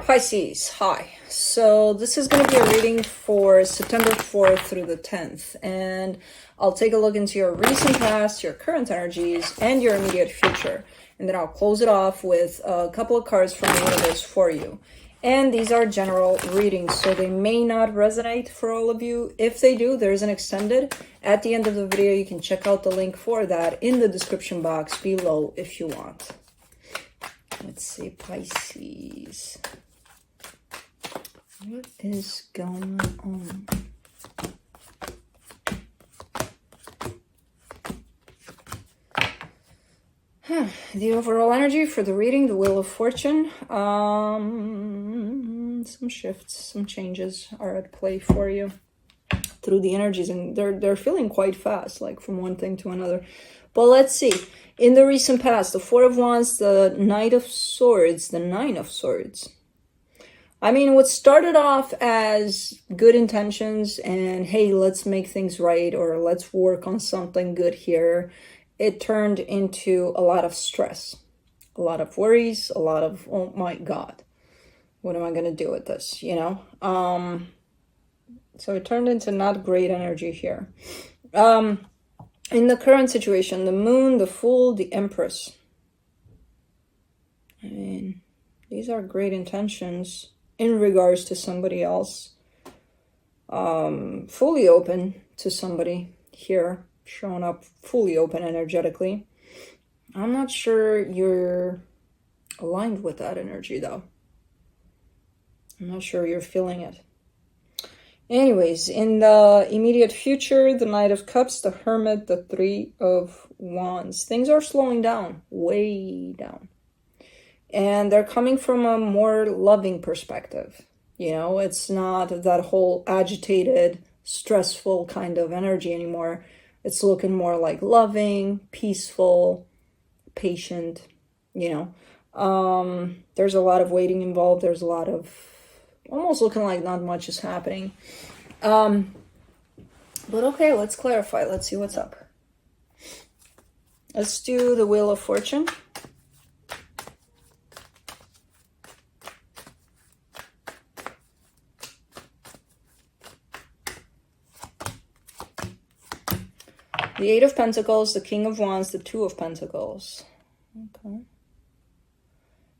Pisces, hi. So this is going to be a reading for September 4th through the 10th. And I'll take a look into your recent past, your current energies, and your immediate future. And then I'll close it off with a couple of cards from the universe for you. And these are general readings, so they may not resonate for all of you. If they do, there's an extended. At the end of the video, you can check out the link for that in the description box below if you want. Let's see, Pisces. What is going on? The overall energy for the reading, the Wheel of Fortune. Some shifts, some changes are at play for you through the energies, and they're feeling quite fast, like from one thing to another. But let's see. In the recent past, the Four of Wands, the Knight of Swords, the Nine of Swords. I mean, what started off as good intentions and, hey, let's make things right, or let's work on something good here, it turned into a lot of stress, a lot of worries, a lot of, oh my God, what am I going to do with this, you know? So it turned into not great energy here. In the current situation, the Moon, the Fool, the Empress. I mean, these are great intentions in regards to somebody else. Fully open to somebody here, showing up fully open energetically. I'm not sure you're aligned with that energy, though. I'm not sure you're feeling it. Anyways, in the immediate future, the Knight of Cups, the Hermit, the Three of Wands. Things are slowing down, way down. And they're coming from a more loving perspective. You know, it's not that whole agitated, stressful kind of energy anymore. It's looking more like loving, peaceful, patient, you know. There's a lot of waiting involved. There's a lot of almost looking like not much is happening. But okay, let's clarify. Let's see what's up. Let's do the Wheel of Fortune. The Eight of Pentacles, the King of Wands, the Two of Pentacles. Okay.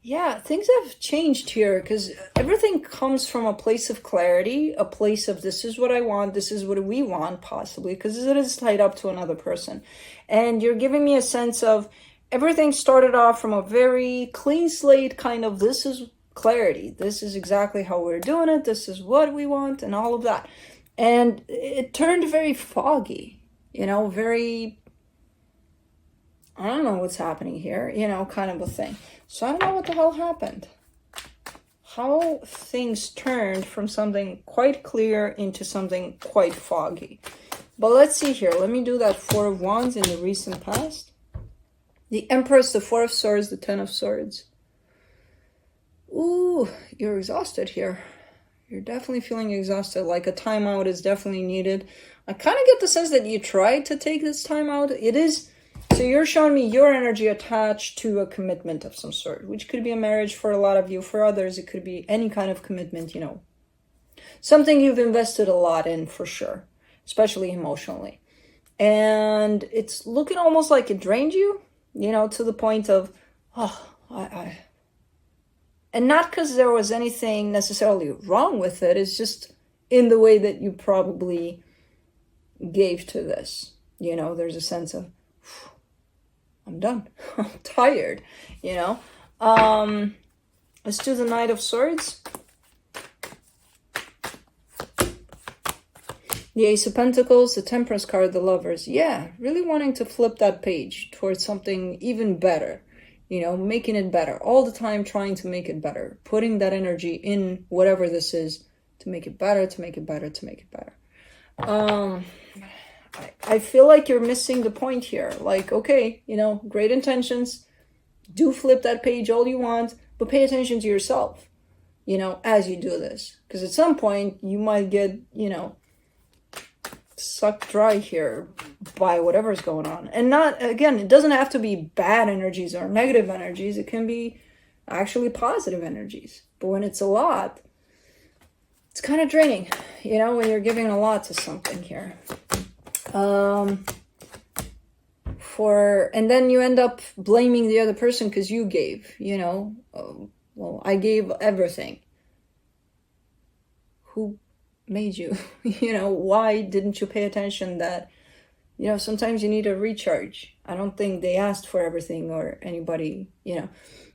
Yeah, things have changed here because everything comes from a place of clarity, a place of this is what I want, this is what we want, possibly, because it is tied up to another person. And you're giving me a sense of everything started off from a very clean slate, kind of this is clarity. This is exactly how we're doing it. This is what we want and all of that. And it turned very foggy. You know, very, I don't know what's happening here, you know, kind of a thing. So I don't know what the hell happened. How things turned from something quite clear into something quite foggy. But let's see here. Let me do that Four of Wands in the recent past. The Empress, the Four of Swords, the Ten of Swords. Ooh, you're exhausted here. You're definitely feeling exhausted, like a timeout is definitely needed. I kind of get the sense that you tried to take this time out. It is, so you're showing me your energy attached to a commitment of some sort, which could be a marriage for a lot of you. For others, it could be any kind of commitment, you know. Something you've invested a lot in for sure, especially emotionally. And it's looking almost like it drained you, you know, to the point of, oh, and not because there was anything necessarily wrong with it. It's just in the way that you probably gave to this. You know, there's a sense of, I'm done. I'm tired, you know. Let's do the Knight of Swords. The Ace of Pentacles, the Temperance card, the Lovers. Yeah, really wanting to flip that page towards something even better. You know, making it better. All the time trying to make it better. Putting that energy in whatever this is to make it better, to make it better, to make it better. I feel like you're missing the point here. Like, okay, you know, great intentions. Do flip that page all you want, but pay attention to yourself, you know, as you do this. Because at some point you might get, you know, sucked dry here by whatever's going on. And not, again, it doesn't have to be bad energies or negative energies. It can be actually positive energies. But when it's a lot, it's kind of draining, you know, when you're giving a lot to something here. And then you end up blaming the other person because you gave, you know. Well, I gave everything. Who made you? You know, why didn't you pay attention that, you know, sometimes you need a recharge. I don't think they asked for everything or anybody, you know.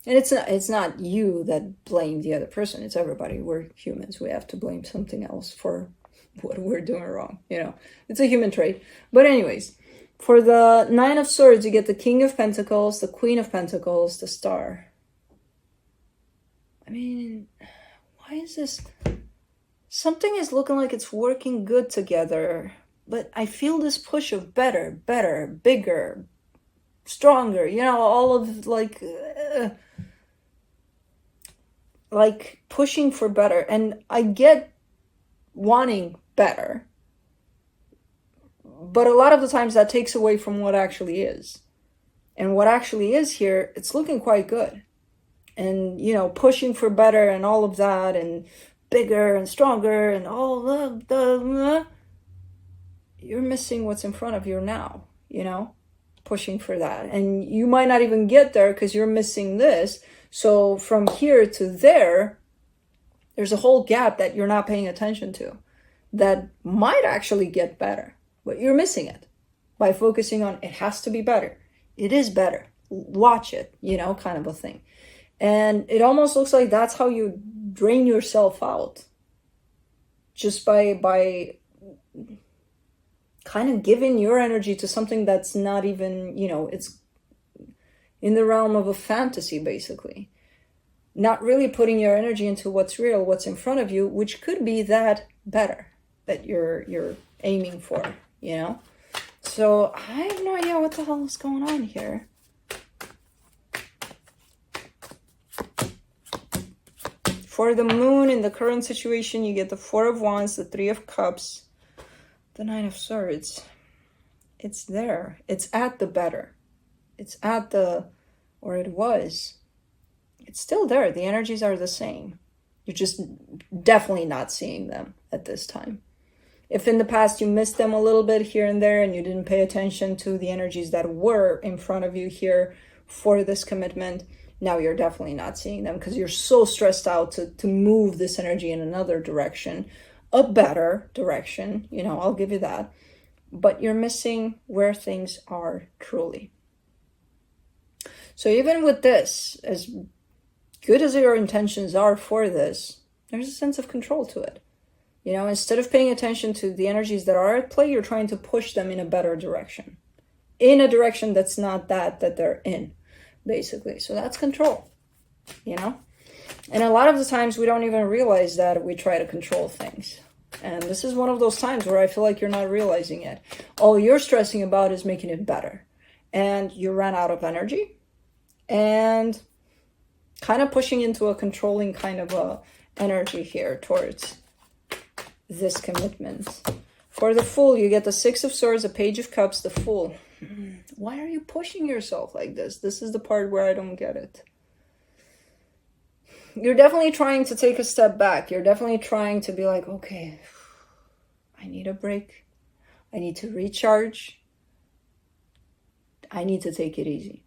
And it's not you that blame the other person. It's everybody. We're humans. We have to blame something else for what we're doing wrong, you know. It's a human trait. But anyways, for the Nine of Swords, you get the King of Pentacles, the Queen of Pentacles, the Star. I mean, why is this? Something is looking like it's working good together, but I feel this push of better, bigger, stronger, you know, all of like pushing for better. And I get wanting better, but a lot of the times that takes away from what actually is. And what actually is here, it's looking quite good. And, you know, pushing for better and all of that and bigger and stronger and all the you're missing what's in front of you now, you know, pushing for that. And you might not even get there because you're missing this. So from here to there, there's a whole gap that you're not paying attention to that might actually get better, but you're missing it by focusing on it has to be better. It is better. Watch it, you know, kind of a thing. And it almost looks like that's how you drain yourself out. Just by kind of giving your energy to something that's not even, you know, it's in the realm of a fantasy, basically. Not really putting your energy into what's real, what's in front of you, which could be that better that you're aiming for, you know? So I have no idea what the hell is going on here. For the Moon, in the current situation, you get the Four of Wands, the Three of Cups, the Nine of Swords. It's there. It's at the better. It's at the, or it was. It's still there. The energies are the same. You're just definitely not seeing them at this time. If in the past you missed them a little bit here and there and you didn't pay attention to the energies that were in front of you here for this commitment, now you're definitely not seeing them because you're so stressed out to move this energy in another direction, a better direction, you know, I'll give you that. But you're missing where things are truly. So even with this, as good as your intentions are for this, there's a sense of control to it. You know, instead of paying attention to the energies that are at play, you're trying to push them in a better direction. In a direction that's not that they're in, basically. So that's control, you know? And a lot of the times we don't even realize that we try to control things. And this is one of those times where I feel like you're not realizing it. All you're stressing about is making it better. And you ran out of energy. And kind of pushing into a controlling kind of a energy here towards this commitment. For the Fool, you get the Six of Swords, the Page of Cups, the Fool. Why are you pushing yourself like this? This is the part where I don't get it. You're definitely trying to take a step back. You're definitely trying to be like, okay, I need a break. I need to recharge. I need to take it easy.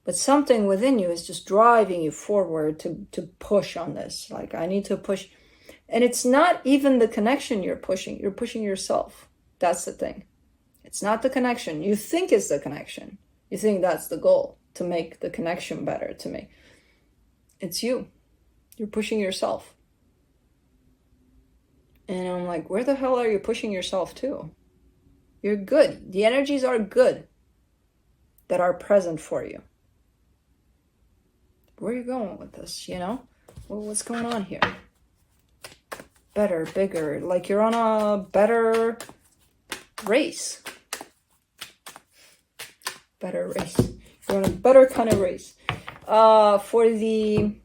But something within you is just driving you forward to push on this. Like, I need to push. And it's not even the connection you're pushing. You're pushing yourself. That's the thing. It's not the connection. You think it's the connection. You think that's the goal, to make the connection better, to make. It's you. You're pushing yourself. And I'm like, where the hell are you pushing yourself to? You're good. The energies are good that are present for you. Where are you going with this, you know? Well, what's going on here? Better, bigger. Like you're on a better race. Better race. You're on a better kind of race. For the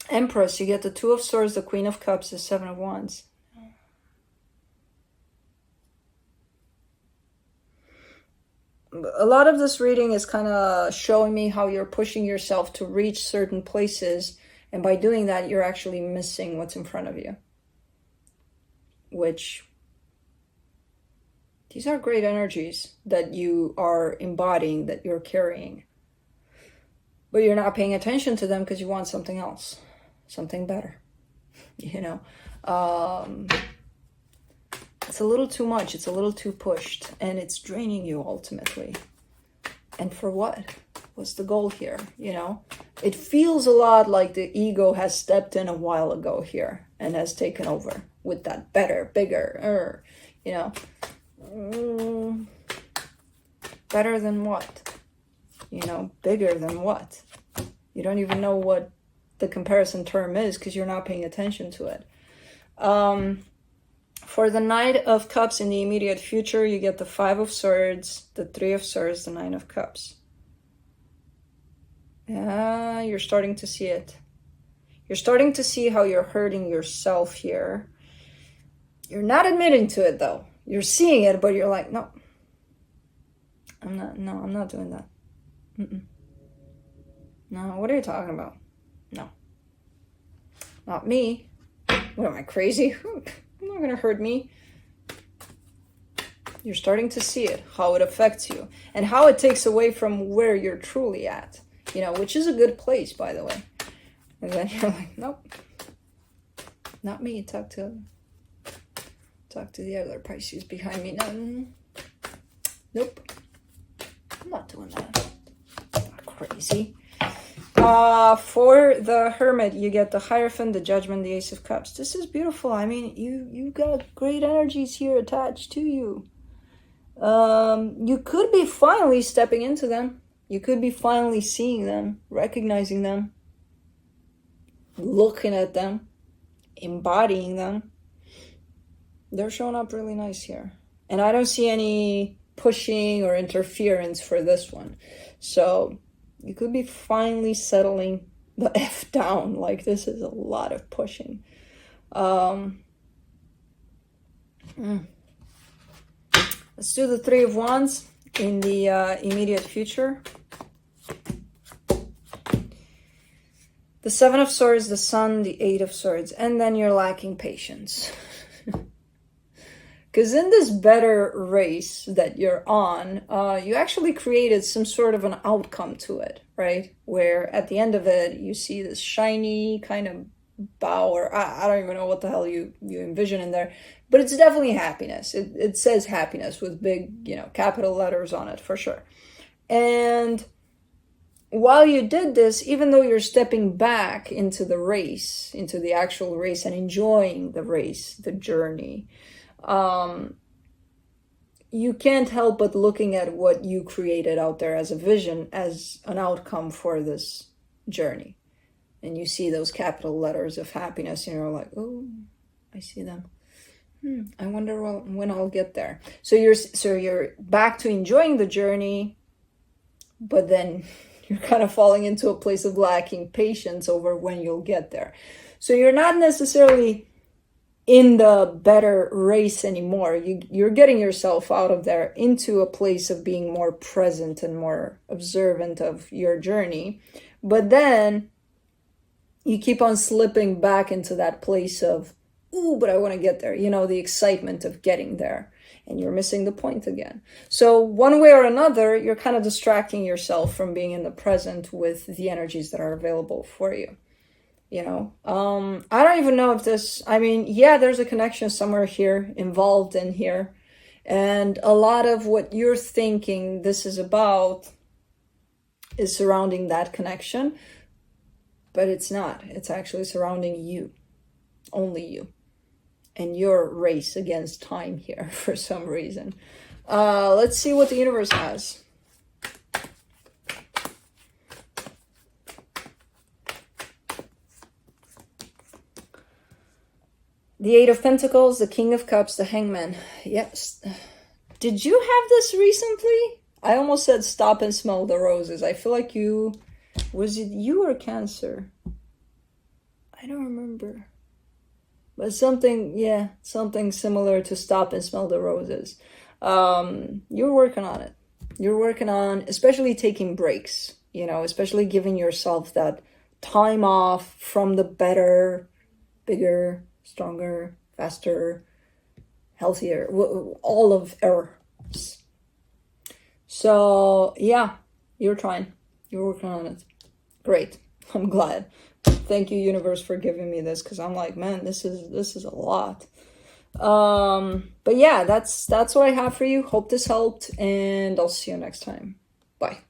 Empress, you get the Two of Swords, the Queen of Cups, the Seven of Wands. A lot of this reading is kind of showing me how you're pushing yourself to reach certain places And by doing that, you're actually missing what's in front of you. Which, these are great energies that you are embodying, that you're carrying. But you're not paying attention to them because you want something else, something better. You know, it's a little too much. It's a little too pushed, and it's draining you ultimately. And for what? What's the goal here? You know, it feels a lot like the ego has stepped in a while ago here and has taken over with that better, bigger, you know, better than what? You know, bigger than what? You don't even know what the comparison term is because you're not paying attention to it. For the Knight of Cups in the immediate future, you get the 5 of Swords, the 3 of Swords, the 9 of Cups. Yeah, you're starting to see it. You're starting to see how you're hurting yourself here. You're not admitting to it though. You're seeing it, but you're like, no, I'm not doing that. No, what are you talking about? No. Not me. What am I, crazy? You're not gonna hurt me. You're starting to see it, how it affects you, and how it takes away from where you're truly at, you know, which is a good place, by the way. And then you're like, nope, not me. Talk to the other Pisces behind me. No, nope, I'm not doing that. I'm not crazy. For the Hermit, you get the Hierophant, the Judgment, the Ace of Cups. This is beautiful. I mean, you got great energies here attached to you. You could be finally stepping into them. You could be finally seeing them, recognizing them, looking at them, embodying them. They're showing up really nice here. And I don't see any pushing or interference for this one. So you could be finally settling the F down. Like, this is a lot of pushing. Let's do the 3 of Wands in the immediate future. The 7 of Swords, the Sun, the 8 of Swords. And then you're lacking patience. Because in this better race that you're on, you actually created some sort of an outcome to it, right? Where at the end of it, you see this shiny kind of bow, or I don't even know what the hell you envision in there, but it's definitely happiness. It says happiness with big, you know, capital letters on it for sure. And while you did this, even though you're stepping back into the race, into the actual race and enjoying the race, the journey, you can't help but looking at what you created out there as a vision, as an outcome for this journey. And you see those capital letters of happiness, and you're like, oh, I see them. I wonder when I'll get there. So you're back to enjoying the journey, but then you're kind of falling into a place of lacking patience over when you'll get there. So you're not necessarily in the better race anymore. You're getting yourself out of there into a place of being more present and more observant of your journey. But then you keep on slipping back into that place of, ooh, but I want to get there. You know, the excitement of getting there. And you're missing the point again. So one way or another, you're kind of distracting yourself from being in the present with the energies that are available for you. You know, I don't even know if this, I mean, yeah, there's a connection somewhere here, involved in here. And a lot of what you're thinking this is about is surrounding that connection. But it's not. It's actually surrounding you. Only you. And your race against time here for some reason. Let's see what the universe has. The 8 of Pentacles, the King of Cups, the Hangman. Yes. Did you have this recently? I almost said stop and smell the roses. I feel like you... Was it you or Cancer? I don't remember. But something, yeah, something similar to stop and smell the roses. You're working on it. You're working on, especially taking breaks, you know, especially giving yourself that time off from the better, bigger, stronger, faster, healthier, all of errors. So yeah, you're trying. You're working on it. Great. I'm glad. Thank you, universe, for giving me this, because I'm like, man, this is a lot. But yeah, that's what I have for you. Hope this helped, and I'll see you next time. Bye.